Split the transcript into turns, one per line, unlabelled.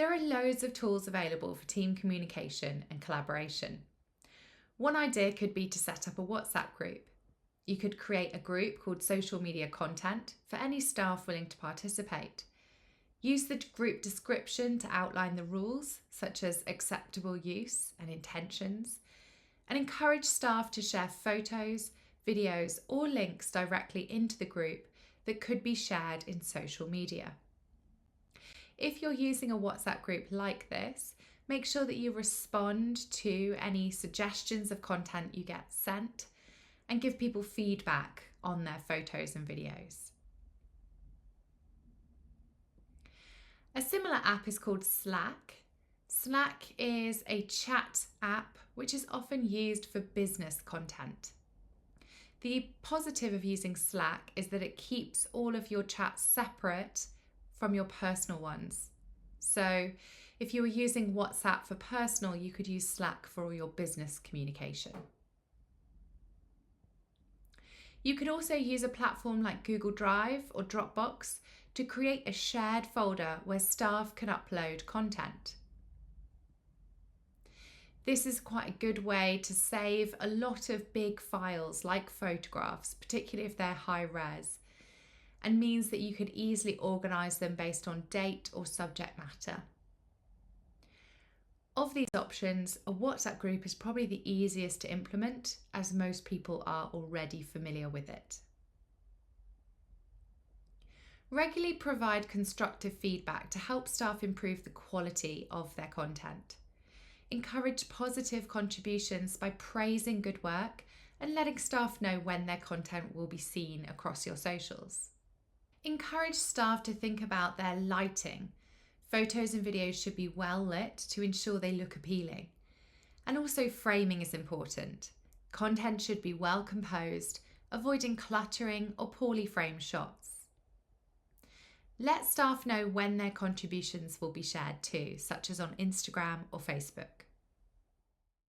There are loads of tools available for team communication and collaboration. One idea could be to set up a WhatsApp group. You could create a group called Social Media Content for any staff willing to participate. Use the group description to outline the rules, such as acceptable use and intentions, and encourage staff to share photos, videos, or links directly into the group that could be shared in social media. If you're using a WhatsApp group like this, make sure that you respond to any suggestions of content you get sent and give people feedback on their photos and videos. A similar app is called Slack. Slack is a chat app which is often used for business content. The positive of using Slack is that it keeps all of your chats separate from your personal ones. So if you were using WhatsApp for personal, you could use Slack for all your business communication. You could also use a platform like Google Drive or Dropbox to create a shared folder where staff can upload content. This is quite a good way to save a lot of big files like photographs, particularly if they're high res, and means that you could easily organise them based on date or subject matter. Of these options, a WhatsApp group is probably the easiest to implement, as most people are already familiar with it. Regularly provide constructive feedback to help staff improve the quality of their content. Encourage positive contributions by praising good work and letting staff know when their content will be seen across your socials. Encourage staff to think about their lighting. Photos and videos should be well lit to ensure they look appealing. And also framing is important. Content should be well composed, avoiding cluttering or poorly framed shots. Let staff know when their contributions will be shared too, such as on Instagram or Facebook.